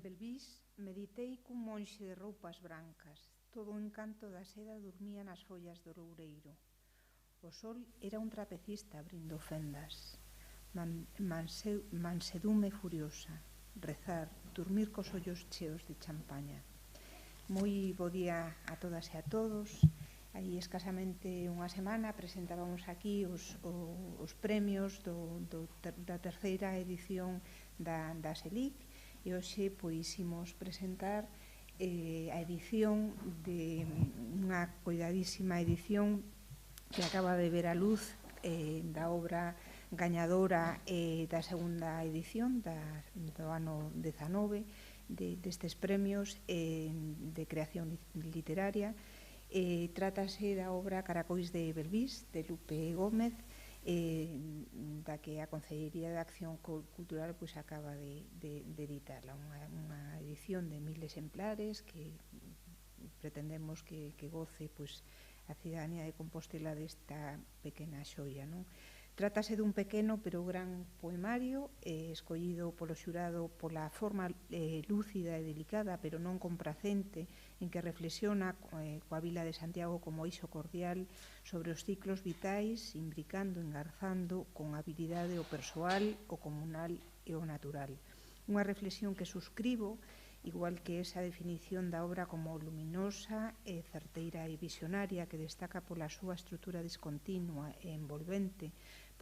Belvís meditei cun monxe de roupas brancas. Todo o encanto da seda dormía nas follas do loureiro. O sol era un trapecista abrindo fendas. Mansedume furiosa. Rezar, dormir cos ollos cheos de champaña. Moi bo día a todas e a todos. Aí escasamente unha semana presentábamos aquí os premios da terceira edición da SELIC e hoxe imos presentar a edición de unha coidadísima edición que acaba de ver a luz da obra gañadora da segunda edición do ano 19 destes premios de creación literaria. Trátase da obra Caracois de Belvís, de Lupe Gómez, da que a Consellería de Acción Cultural acaba de editarla, unha edición de 1000 exemplares que pretendemos que goce a cidadanía de Compostela desta pequena xoia. Trátase dun pequeno pero gran poemario escollido polo xurado pola forma lúcida e delicada pero non complacente en que reflexiona coa vila de Santiago como eixo cordial sobre os ciclos vitais, imbricando, engarzando con habilidade o persoal, o comunal e o natural. Unha reflexión que suscribo, igual que esa definición da obra como luminosa, certeira e visionaria que destaca pola súa estrutura discontinua e envolvente,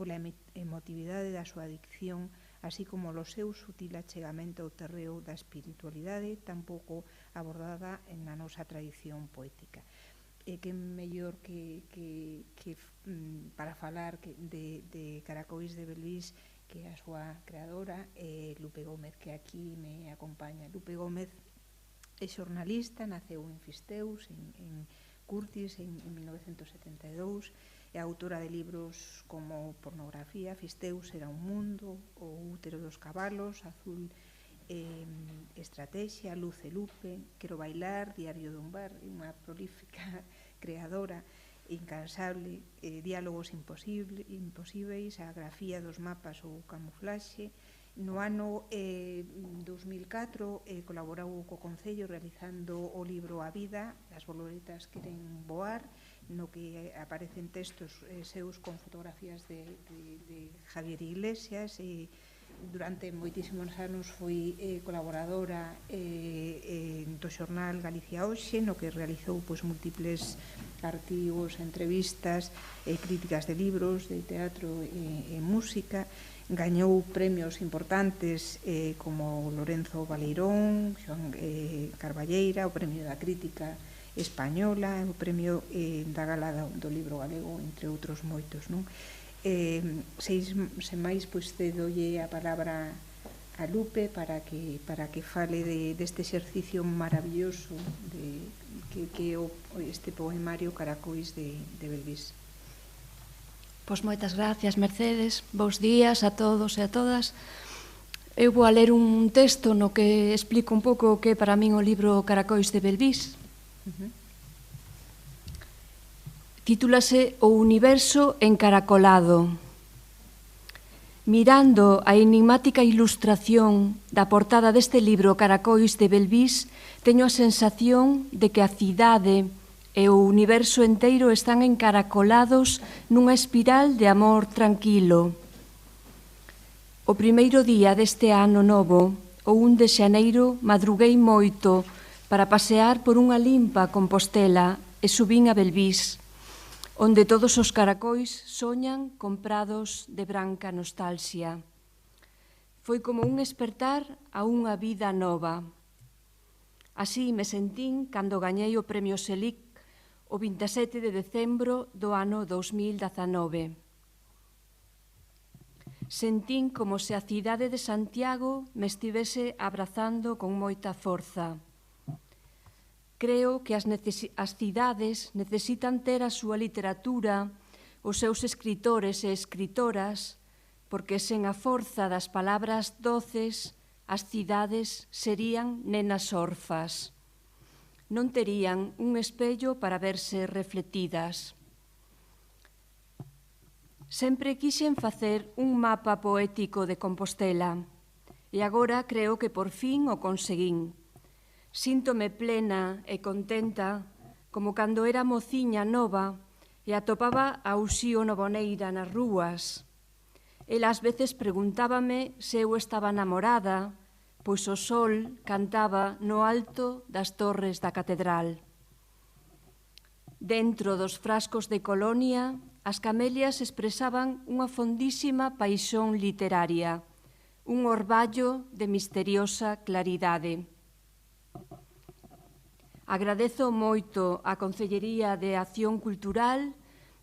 pola emotividade da súa dicción, así como o seu sutil achegamento ao terreo da espiritualidade tampouco abordada na nosa tradición poética. Que mellor que para falar de Caracois de Belvís que a súa creadora, Lupe Gómez, que aquí me acompaña. Lupe Gómez é xornalista, naceu en Fisteus, en Curtis, en 1972, é autora de libros como Pornografía, Fisteus era un mundo, O útero dos cabalos, Azul Estrategia, Luz e Lupe, Quero bailar, Diario dun bar, unha prolífica creadora incansable, Diálogos imposíveis, A grafía dos mapas ou Camuflaxe. No ano 2004 colaborou co Concello realizando o libro A vida, As borboletas queren voar, no que aparecen textos seus con fotografías de Javier Iglesias e durante moitísimos anos foi colaboradora do xornal Galicia Hoxe, no que realizou múltiples artigos, entrevistas e críticas de libros, de teatro e música. Gañou premios importantes como Lorenzo Baleirón, Xoán Carballeira, o Premio da Crítica Española, o Premio da Gala do Libro Galego, entre outros moitos. Sen máis, cedolle a palabra a Lupe para que fale deste exercicio maravilloso que é este poemario Caracois de Belvís. Pois moitas gracias, Mercedes. Bos días a todos e a todas. Eu vou a ler un texto no que explico un pouco o que é para min o libro Caracois de Belvís. Titúlase O universo encaracolado. Mirando a enigmática ilustración da portada deste libro Caracois de Belvís, teño a sensación de que a cidade e o universo enteiro están encaracolados nunha espiral de amor tranquilo. O primeiro día deste ano novo, o 1 de xaneiro, madruguei moito para pasear por unha limpa Compostela e subín a Belvís, onde todos os caracois soñan comprados de branca nostalxia. Foi como un despertar a unha vida nova. Así me sentín cando gañei o Premio SELIC o 27 de decembro do ano 2019. Sentín como se a cidade de Santiago me estivese abrazando con moita forza. Creo que as cidades necesitan ter a súa literatura, os seus escritores e escritoras, porque sen a forza das palabras doces, as cidades serían nenas orfas. Non terían un espello para verse refletidas. Sempre quixen facer un mapa poético de Compostela e agora creo que por fin o conseguín. Síntome plena e contenta como cando era mociña nova e atopaba a Uxío Novoneira nas rúas. El ás veces preguntábame se eu estaba namorada, pois o sol cantaba no alto das torres da catedral. Dentro dos frascos de Colonia, as camelias expresaban unha fondísima paixón literaria, un orballo de misteriosa claridade. Agradezo moito á Concellería de Acción Cultural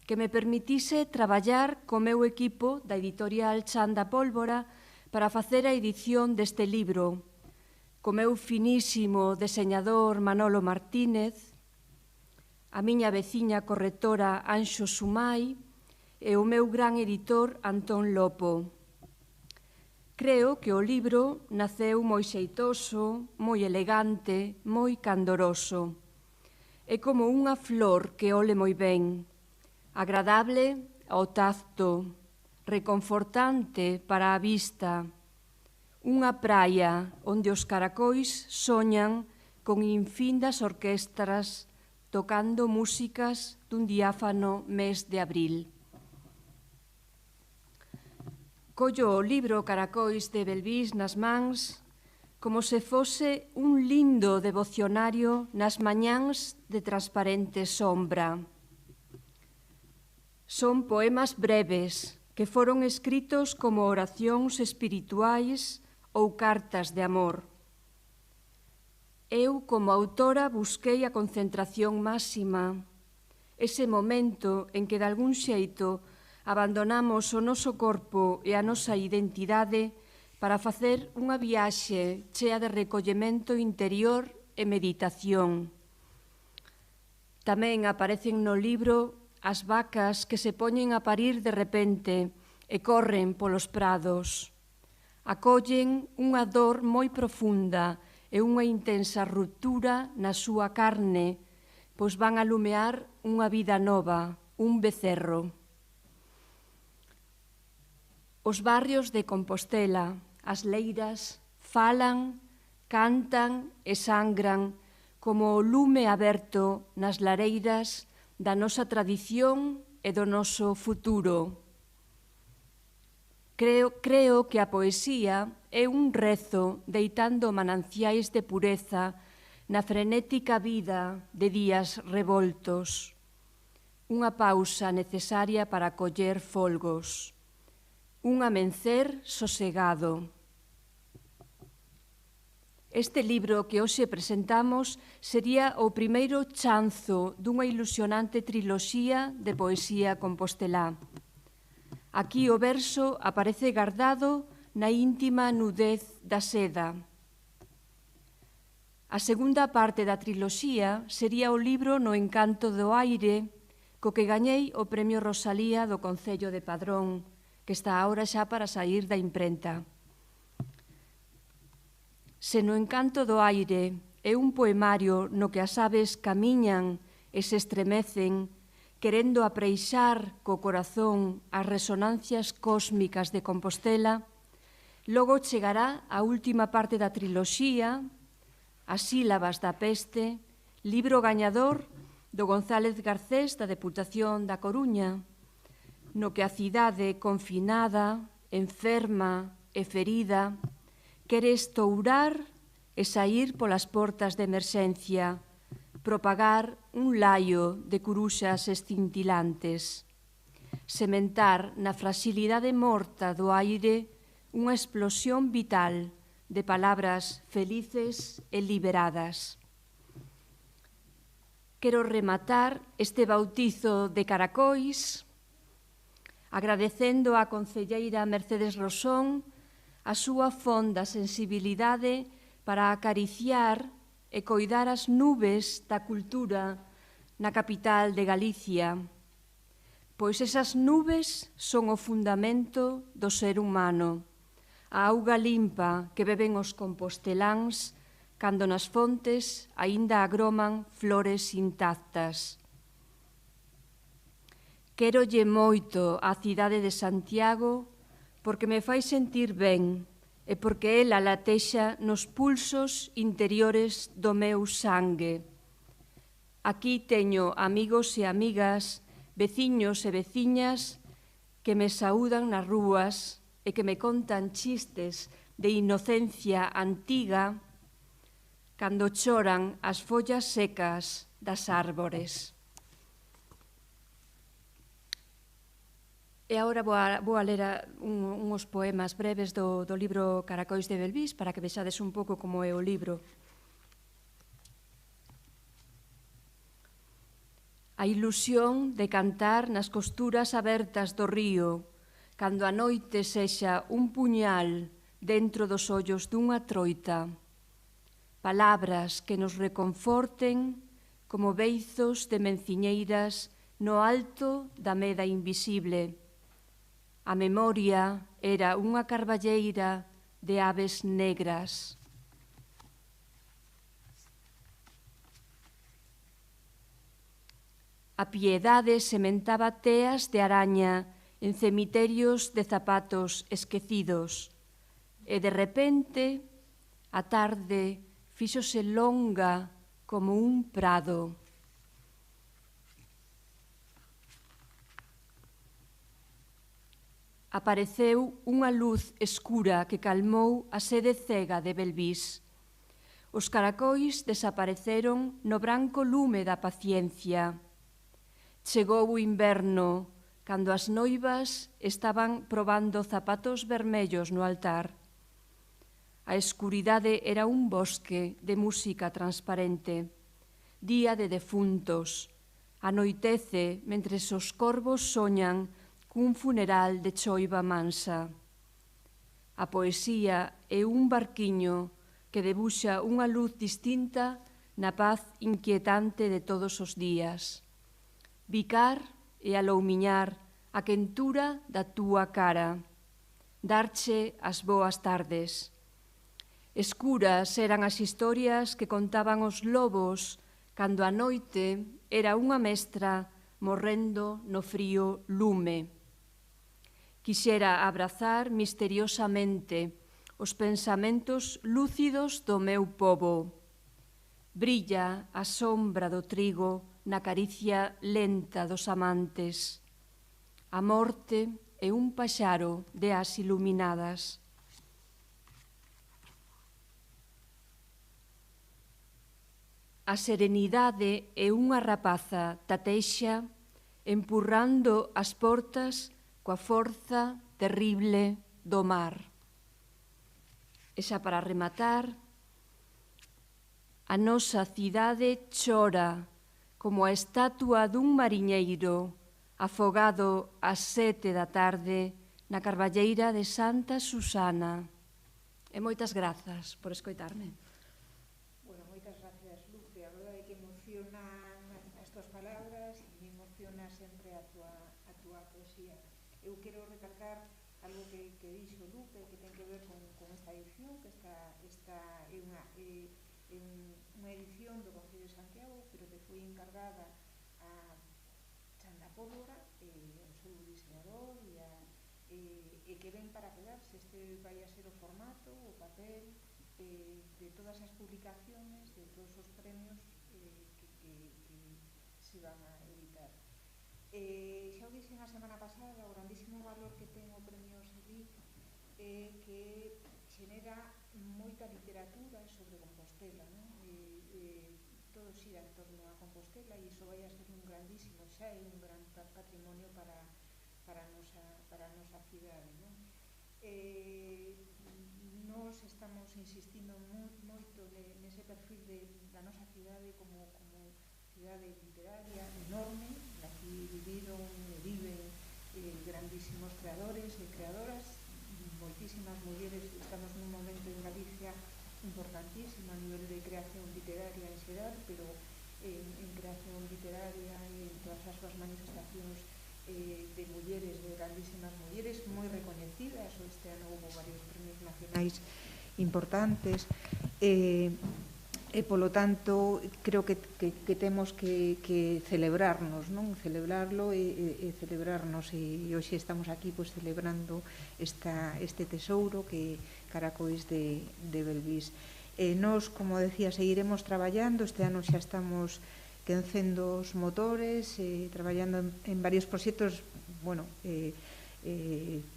que me permitise traballar co meu equipo da editorial Chan da Pólvora para facer a edición deste libro, co meu finísimo deseñador Manolo Martínez, a miña veciña correctora Anxo Sumai e o meu gran editor Antón Lopo. Creo que o libro naceu moi xeitoso, moi elegante, moi candoroso. É como unha flor que ole moi ben, agradable ao tacto, reconfortante para a vista, unha praia onde os caracois soñan con infindas orquestras tocando músicas dun diáfano mes de abril. Collo o libro Caracois de Belvís nas mans como se fose un lindo devocionario nas mañáns de transparente sombra. Son poemas breves que foron escritos como oracións espirituais ou cartas de amor. Eu, como autora, busquei a concentración máxima, ese momento en que, de algún xeito, abandonamos o noso corpo e a nosa identidade para facer unha viaxe chea de recollemento interior e meditación. Tamén aparecen no libro as vacas que se poñen a parir de repente e corren polos prados. Acollen unha dor moi profunda e unha intensa ruptura na súa carne, pois van a lumear unha vida nova, un becerro. Os barrios de Compostela, as leiras, falan, cantan e sangran como o lume aberto nas lareiras da nosa tradición e do noso futuro. Creo que a poesía é un rezo deitando mananciais de pureza na frenética vida de días revoltos. Unha pausa necesaria para coller folgos. Un amencer sosegado. Este libro que hoxe presentamos sería o primeiro chanzo dunha ilusionante triloxía de poesía compostelá. Aquí o verso aparece gardado na íntima nudez da seda. A segunda parte da triloxía sería o libro No encanto do aire, co que gañei o Premio Rosalía do Concello de Padrón, que está agora xa para saír da imprenta. Se No encanto do aire é un poemario no que as aves camiñan e se estremecen, querendo apreixar co corazón as resonancias cósmicas de Compostela, logo chegará a última parte da triloxía, As sílabas da peste, libro gañador do González Garcés da Deputación da Coruña, no que a cidade confinada, enferma e ferida quere estourar e saír polas portas de emerxencia, propagar un laio de curuxas escintilantes, sementar na fragilidade morta do aire unha explosión vital de palabras felices e liberadas. Quero rematar este bautizo de Caracois agradecendo á concelleira Mercedes Rosón a súa fonda sensibilidade para acariciar e coidar as nubes da cultura na capital de Galicia, pois esas nubes son o fundamento do ser humano, a auga limpa que beben os composteláns cando nas fontes aínda agroman flores intactas. Quérolle moito á cidade de Santiago porque me fai sentir ben e porque ela latexa nos pulsos interiores do meu sangue. Aquí teño amigos e amigas, veciños e veciñas que me saúdan nas rúas e que me contan chistes de inocencia antiga cando choran as follas secas das árbores. E agora vou a ler uns poemas breves do libro Caracois de Belvís para que vexades un pouco como é o libro. A ilusión de cantar nas costuras abertas do río, cando a noite sexa un puñal dentro dos ollos dunha troita. Palabras que nos reconforten como beizos de menciñeiras no alto da meda invisible. A memoria era unha carballeira de aves negras. A piedade sementaba teas de araña en cemiterios de zapatos esquecidos e de repente a tarde fíxose longa como un prado. Apareceu unha luz escura que calmou a sede cega de Belvís. Os caracois desapareceron no branco lume da paciencia. Chegou o inverno, cando as noivas estaban probando zapatos vermellos no altar. A escuridade era un bosque de música transparente. Día de defuntos. Anoitece mentres os corvos soñan cun funeral de choiva mansa. A poesía é un barquiño que debuxa unha luz distinta na paz inquietante de todos os días. Bicar e aloumiñar a quentura da túa cara. Darche as boas tardes. Escuras eran as historias que contaban os lobos cando a noite era unha mestra morrendo no frío lume. Quixera abrazar misteriosamente os pensamentos lúcidos do meu pobo. Brilla a sombra do trigo na caricia lenta dos amantes. A morte é un paxaro de as iluminadas. A serenidade é unha rapaza tateixa empurrando as portas coa forza terrible do mar. E xa para rematar, a nosa cidade chora como a estatua dun mariñeiro afogado ás 7 da tarde na carballeira de Santa Susana. E moitas grazas por escoitarme. Bueno, moitas gracias, Luce. A verdade é que emocionan as tuas palabras e me emociona sempre a túa poesía. Eu quero recalcar algo que dixo Lupe, que ten que ver con esta edición, que esta é unha edición do Concello de Santiago, pero que foi encargada a Chanda Pólvora, o seu diseñador, e que ven para quedarse. Este vai a ser o formato, o papel, de todas as publicaciones, de todos os premios que se van a editar. Xa o dixen a semana pasada, o grandísimo valor que ten o premio Selic é que xenera moita literatura sobre Compostela, non? Todo xira en torno a Compostela e iso vai a ser un grandísimo, xa é un gran patrimonio para a nosa cidade, non? Nós estamos insistindo moito nese perfil da nosa cidade como cidade literaria enorme, aquí viviron e viven grandísimos creadores e creadoras, moitísimas mulleres. Estamos nun momento en Galicia importantísimo a nivel de creación literaria en xeral, pero en creación literaria e en todas as súas manifestacións de mulleres, de grandísimas mulleres moi recoñecidas. Este ano houve varios premios nacionais importantes. E, polo tanto, creo que temos que celebrarnos, non? Celebrarlo e celebrarnos. E hoxe estamos aquí celebrando este tesouro que Caracois de Belvís. Nos, como decía, seguiremos traballando. Este ano xa estamos quencendo os motores, traballando en varios proxectos. Bueno,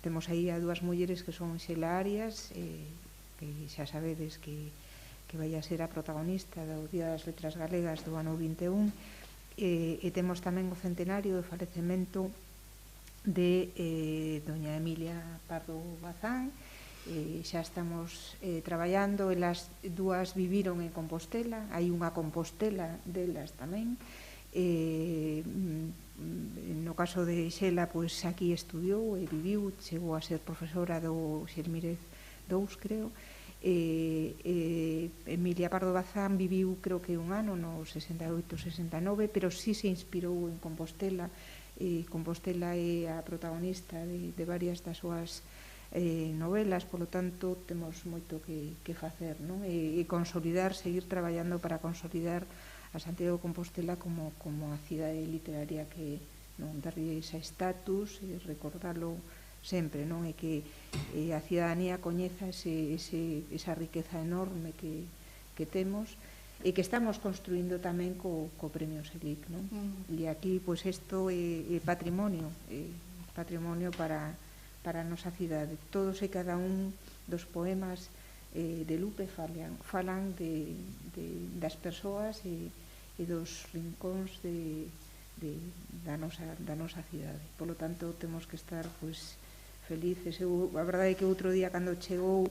temos aí a dúas mulleres que son Xela Arias, que xa sabedes que vai a ser a protagonista do Día das Letras Galegas do ano 21, e temos tamén o centenario do falecemento de doña Emilia Pardo Bazán. Xa estamos traballando, elas dúas viviron en Compostela, hai unha Compostela delas tamén. No caso de Xela, pois aquí estudiou e viviu, chegou a ser profesora do Xelmírez II, creo. Emilia Pardo Bazán viviu, creo que un ano, no 68-69, pero sí se inspirou en Compostela. Compostela é a protagonista de varias das súas novelas, polo tanto temos moito que facer, non? E consolidar, seguir traballando para consolidar a Santiago de Compostela como a cidade literaria que non darlle ese estatus e recordalo sempre, non? E que a cidadanía coñeza esa riqueza enorme que temos e que estamos construindo tamén co Premio Selig, non? E aquí, pois, isto é patrimonio para a nosa cidade. Todos e cada un dos poemas de Lupe falan das persoas e dos rincóns da nosa cidade. Polo tanto, temos que estar, pois, felices. A verdade é que outro día, cando chegou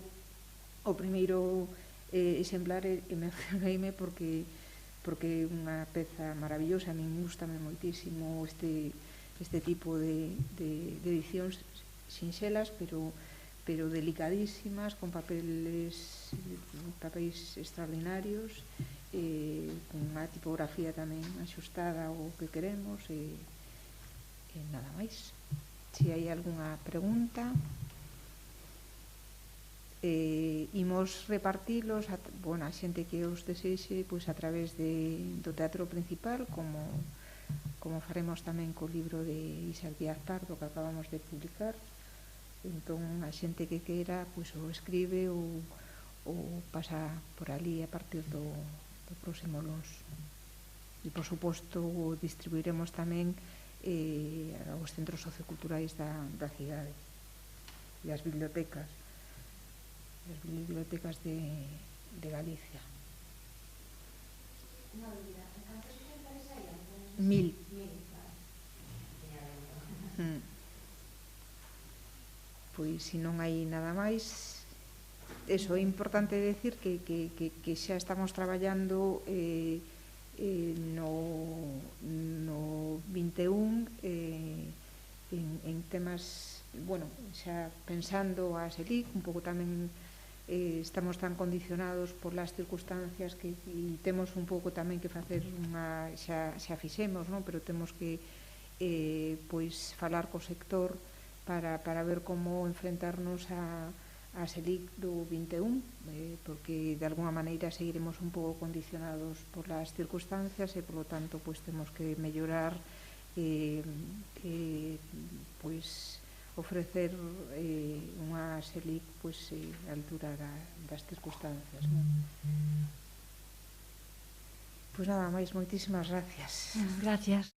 o primeiro exemplar, emocioneime porque é unha peza maravillosa. A min gustame moitísimo este tipo de edicións sinxelas, pero delicadísimas, con papéis extraordinarios, con unha tipografía tamén axustada ao que queremos, e nada máis. Se hai algunha pregunta, imos repartilos a xente que os desexe, pois, a través do teatro principal, como faremos tamén co libro de Isaac Díaz Pardo que acabamos de publicar. Entón, a xente que queira, pois, o escribe ou pasa por ali a partir do próximo luns. E, por suposto, distribuiremos tamén aos centros socioculturais da cidade e as bibliotecas de Galicia. 1000. Pois, se non hai nada máis, é importante decir que xa estamos traballando no 21 en temas, xa pensando a Selig, un pouco tamén estamos tan condicionados por las circunstancias que temos un pouco tamén que facer xa fixemos, pero temos que pois falar co sector para ver como enfrentarnos a Selig do 21, porque de alguna maneira seguiremos un pouco condicionados por las circunstancias e, polo tanto, pois temos que mellorar, pois ofrecer unha Selig pois á altura das circunstancias. Pois nada máis, moitísimas gracias. Gracias.